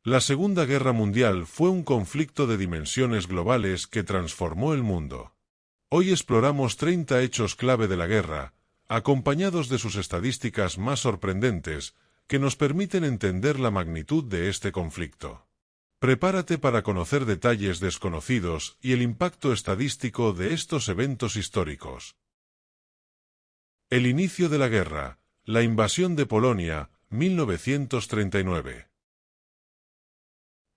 La Segunda Guerra Mundial fue un conflicto de dimensiones globales que transformó el mundo. Hoy exploramos 30 hechos clave de la guerra, acompañados de sus estadísticas más sorprendentes, que nos permiten entender la magnitud de este conflicto. Prepárate para conocer detalles desconocidos y el impacto estadístico de estos eventos históricos. El inicio de la guerra, la invasión de Polonia, 1939.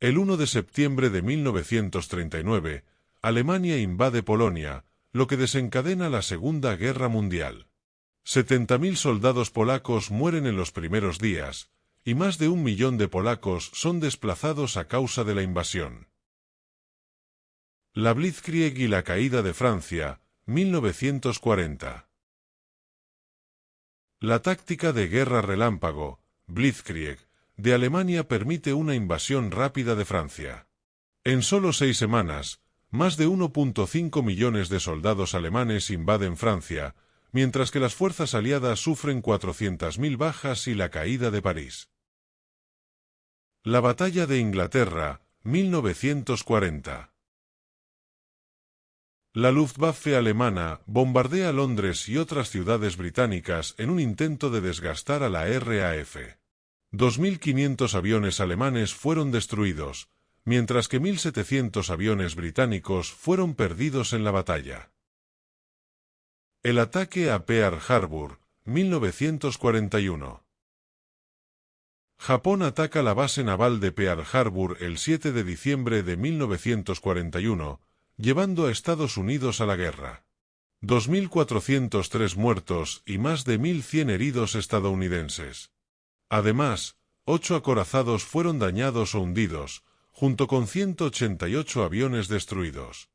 El 1 de septiembre de 1939, Alemania invade Polonia, lo que desencadena la Segunda Guerra Mundial. 70.000 soldados polacos mueren en los primeros días, y más de 1 millón de polacos son desplazados a causa de la invasión. La Blitzkrieg y la caída de Francia, 1940. La táctica de guerra relámpago, Blitzkrieg, de Alemania permite una invasión rápida de Francia. En solo 6 semanas, más de 1.5 millones de soldados alemanes invaden Francia, mientras que las fuerzas aliadas sufren 400.000 bajas y la caída de París. La batalla de Inglaterra, 1940. La Luftwaffe alemana bombardea Londres y otras ciudades británicas en un intento de desgastar a la RAF. 2.500 aviones alemanes fueron destruidos, mientras que 1.700 aviones británicos fueron perdidos en la batalla. El ataque a Pearl Harbor, 1941. Japón ataca la base naval de Pearl Harbor el 7 de diciembre de 1941, llevando a Estados Unidos a la guerra. 2.403 muertos y más de 1.100 heridos estadounidenses. Además, 8 acorazados fueron dañados o hundidos, junto con 188 aviones destruidos.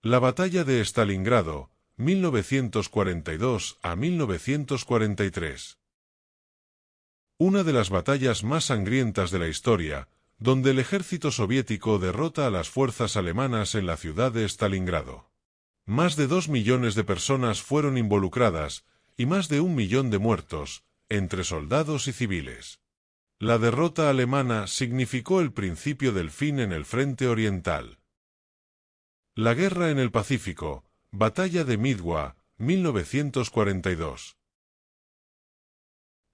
La batalla de Stalingrado, 1942 a 1943. Una de las batallas más sangrientas de la historia, donde el ejército soviético derrota a las fuerzas alemanas en la ciudad de Stalingrado. Más de 2 millones de personas fueron involucradas, y más de 1 millón de muertos, entre soldados y civiles. La derrota alemana significó el principio del fin en el frente oriental. La guerra en el Pacífico, batalla de Midway, 1942.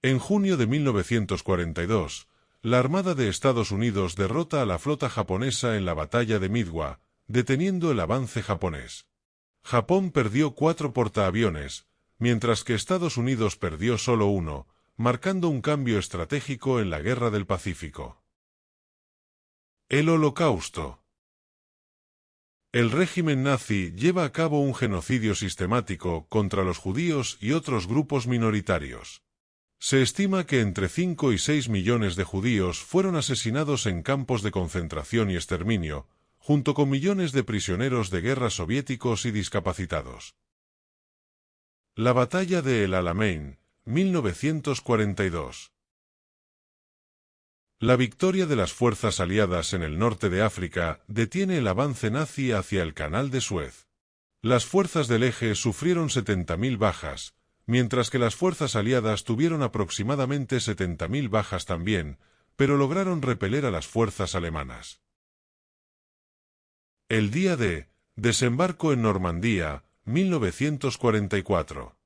En junio de 1942, la Armada de Estados Unidos derrota a la flota japonesa en la batalla de Midway, deteniendo el avance japonés. Japón perdió 4 portaaviones, mientras que Estados Unidos perdió solo 1, marcando un cambio estratégico en la Guerra del Pacífico. El Holocausto. El régimen nazi lleva a cabo un genocidio sistemático contra los judíos y otros grupos minoritarios. Se estima que entre 5 y 6 millones de judíos fueron asesinados en campos de concentración y exterminio, junto con millones de prisioneros de guerra soviéticos y discapacitados. La batalla de El Alamein, 1942. La victoria de las fuerzas aliadas en el norte de África detiene el avance nazi hacia el Canal de Suez. Las fuerzas del Eje sufrieron 70.000 bajas, mientras que las fuerzas aliadas tuvieron aproximadamente 70.000 bajas también, pero lograron repeler a las fuerzas alemanas. El día de desembarco en Normandía, 1944.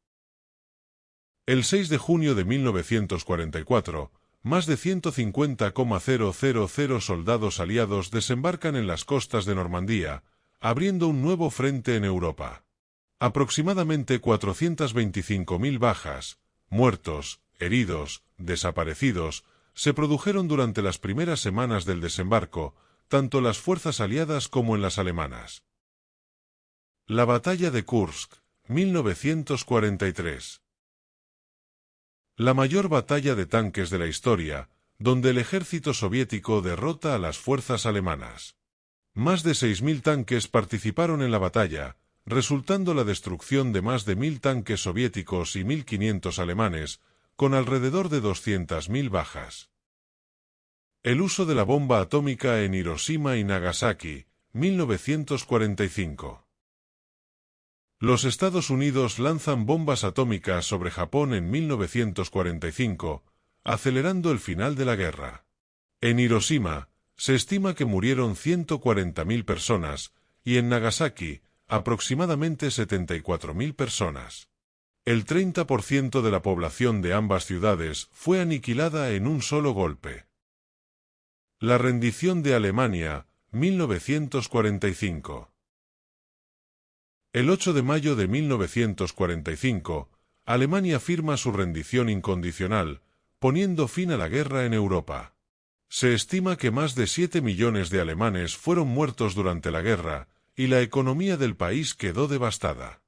El 6 de junio de 1944, más de 150,000 soldados aliados desembarcan en las costas de Normandía, abriendo un nuevo frente en Europa. Aproximadamente 425.000 bajas, muertos, heridos, desaparecidos, se produjeron durante las primeras semanas del desembarco, tanto las fuerzas aliadas como en las alemanas. La batalla de Kursk, 1943. La mayor batalla de tanques de la historia, donde el ejército soviético derrota a las fuerzas alemanas. Más de 6.000 tanques participaron en la batalla, resultando la destrucción de más de 1.000 tanques soviéticos y 1.500 alemanes, con alrededor de 200.000 bajas. El uso de la bomba atómica en Hiroshima y Nagasaki, 1945. Los Estados Unidos lanzan bombas atómicas sobre Japón en 1945, acelerando el final de la guerra. En Hiroshima, se estima que murieron 140.000 personas, y en Nagasaki, aproximadamente 74.000 personas. El 30% de la población de ambas ciudades fue aniquilada en un solo golpe. La rendición de Alemania, 1945. El 8 de mayo de 1945, Alemania firma su rendición incondicional, poniendo fin a la guerra en Europa. Se estima que más de 7 millones de alemanes fueron muertos durante la guerra, y la economía del país quedó devastada.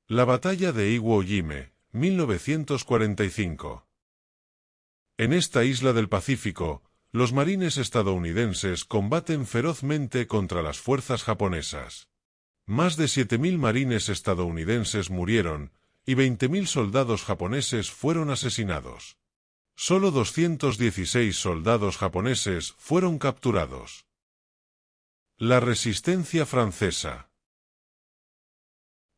La batalla de Iwo Jima, 1945. En esta isla del Pacífico, los marines estadounidenses combaten ferozmente contra las fuerzas japonesas. Más de 7.000 marines estadounidenses murieron, y 20.000 soldados japoneses fueron asesinados. Solo 216 soldados japoneses fueron capturados. La resistencia francesa.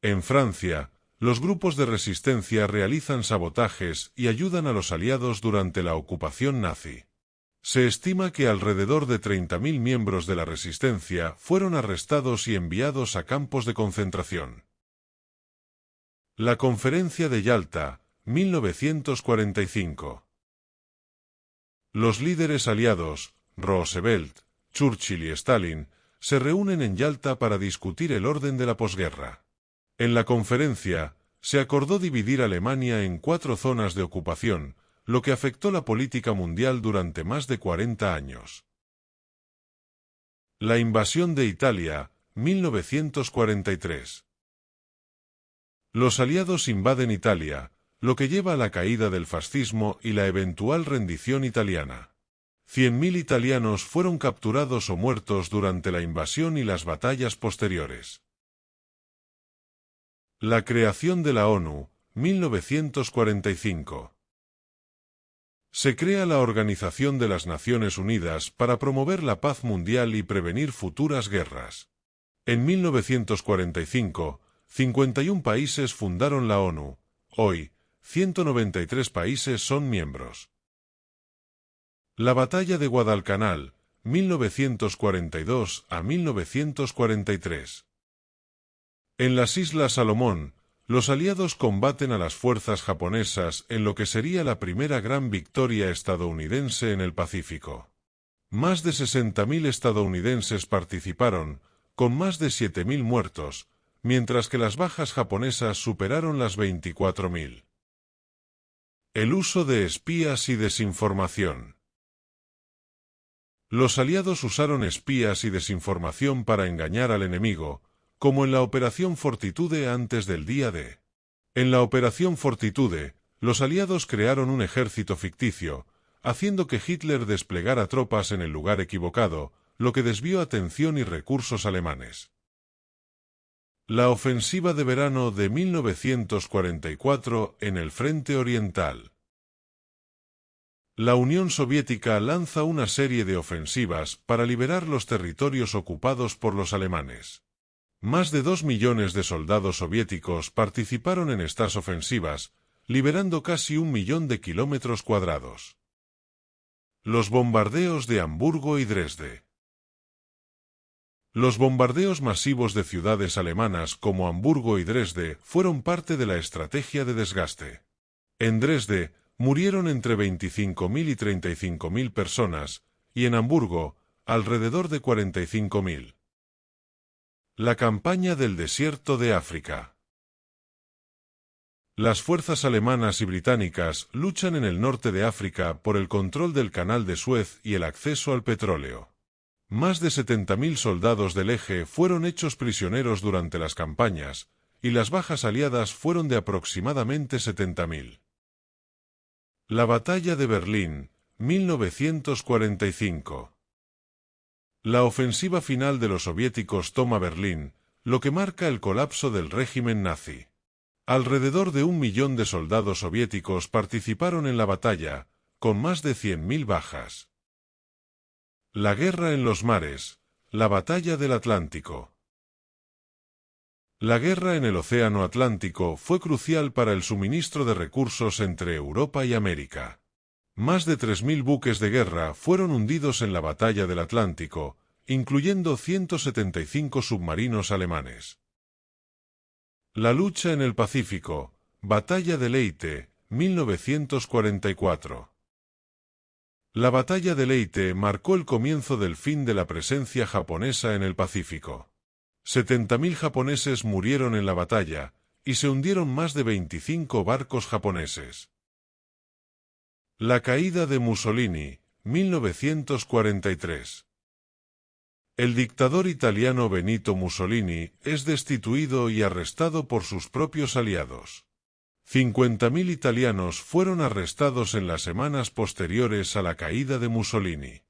En Francia, los grupos de resistencia realizan sabotajes y ayudan a los aliados durante la ocupación nazi. Se estima que alrededor de 30.000 miembros de la resistencia fueron arrestados y enviados a campos de concentración. La Conferencia de Yalta, 1945. Los líderes aliados, Roosevelt, Churchill y Stalin, se reúnen en Yalta para discutir el orden de la posguerra. En la conferencia, se acordó dividir Alemania en 4 zonas de ocupación, lo que afectó la política mundial durante más de 40 años. La invasión de Italia, 1943. Los aliados invaden Italia, lo que lleva a la caída del fascismo y la eventual rendición italiana. 100.000 italianos fueron capturados o muertos durante la invasión y las batallas posteriores. La creación de la ONU, 1945. Se crea la Organización de las Naciones Unidas para promover la paz mundial y prevenir futuras guerras. En 1945, 51 países fundaron la ONU. Hoy, 193 países son miembros. La Batalla de Guadalcanal, 1942 a 1943. En las Islas Salomón, los aliados combaten a las fuerzas japonesas en lo que sería la primera gran victoria estadounidense en el Pacífico. Más de 60.000 estadounidenses participaron, con más de 7.000 muertos, mientras que las bajas japonesas superaron las 24.000. El uso de espías y desinformación. Los aliados usaron espías y desinformación para engañar al enemigo, como en la Operación Fortitude antes del día D. En la Operación Fortitude, los aliados crearon un ejército ficticio, haciendo que Hitler desplegara tropas en el lugar equivocado, lo que desvió atención y recursos alemanes. La ofensiva de verano de 1944 en el Frente Oriental. La Unión Soviética lanza una serie de ofensivas para liberar los territorios ocupados por los alemanes. Más de 2 millones de soldados soviéticos participaron en estas ofensivas, liberando casi 1 millón de kilómetros cuadrados. Los bombardeos de Hamburgo y Dresde. Los bombardeos masivos de ciudades alemanas como Hamburgo y Dresde fueron parte de la estrategia de desgaste. En Dresde, murieron entre 25.000 y 35.000 personas, y en Hamburgo, alrededor de 45.000. La campaña del desierto de África. Las fuerzas alemanas y británicas luchan en el norte de África por el control del Canal de Suez y el acceso al petróleo. Más de 70.000 soldados del Eje fueron hechos prisioneros durante las campañas, y las bajas aliadas fueron de aproximadamente 70.000. La Batalla de Berlín, 1945. La ofensiva final de los soviéticos toma Berlín, lo que marca el colapso del régimen nazi. Alrededor de 1 millón de soldados soviéticos participaron en la batalla, con más de 100.000 bajas. La guerra en los mares, la batalla del Atlántico. La guerra en el Océano Atlántico fue crucial para el suministro de recursos entre Europa y América. Más de 3.000 buques de guerra fueron hundidos en la batalla del Atlántico, incluyendo 175 submarinos alemanes. La lucha en el Pacífico, Batalla de Leyte, 1944. La Batalla de Leyte marcó el comienzo del fin de la presencia japonesa en el Pacífico. 70.000 japoneses murieron en la batalla, y se hundieron más de 25 barcos japoneses. La caída de Mussolini, 1943. El dictador italiano Benito Mussolini es destituido y arrestado por sus propios aliados. 50.000 italianos fueron arrestados en las semanas posteriores a la caída de Mussolini.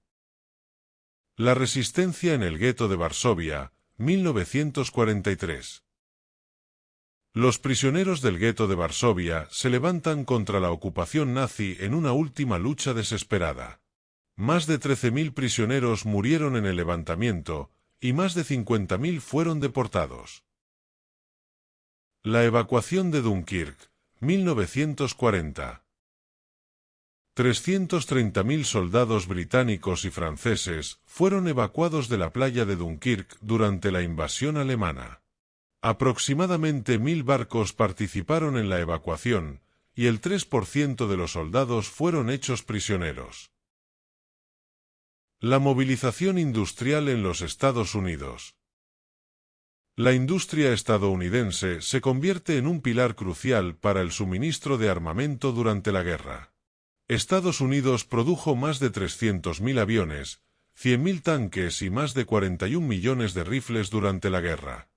La resistencia en el gueto de Varsovia, 1943. Los prisioneros del gueto de Varsovia se levantan contra la ocupación nazi en una última lucha desesperada. Más de 13.000 prisioneros murieron en el levantamiento, y más de 50.000 fueron deportados. La evacuación de Dunkirk, 1940. 330.000 soldados británicos y franceses fueron evacuados de la playa de Dunkirk durante la invasión alemana. Aproximadamente 1.000 barcos participaron en la evacuación, y el 3% de los soldados fueron hechos prisioneros. La movilización industrial en los Estados Unidos. La industria estadounidense se convierte en un pilar crucial para el suministro de armamento durante la guerra. Estados Unidos produjo más de 300.000 aviones, 100.000 tanques y más de 41 millones de rifles durante la guerra.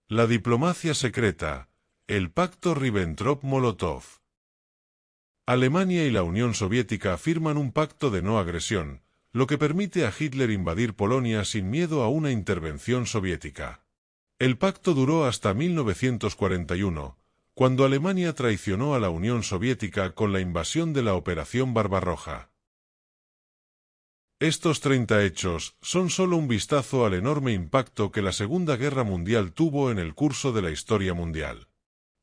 La diplomacia secreta, el Pacto Ribbentrop-Molotov. Alemania y la Unión Soviética firman un pacto de no agresión, lo que permite a Hitler invadir Polonia sin miedo a una intervención soviética. El pacto duró hasta 1941, cuando Alemania traicionó a la Unión Soviética con la invasión de la Operación Barbarroja. Estos 30 hechos son solo un vistazo al enorme impacto que la Segunda Guerra Mundial tuvo en el curso de la historia mundial.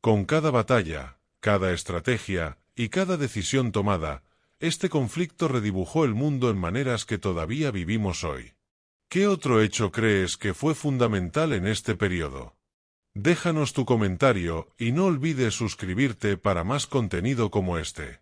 Con cada batalla, cada estrategia y cada decisión tomada, este conflicto redibujó el mundo en maneras que todavía vivimos hoy. ¿Qué otro hecho crees que fue fundamental en este periodo? Déjanos tu comentario y no olvides suscribirte para más contenido como este.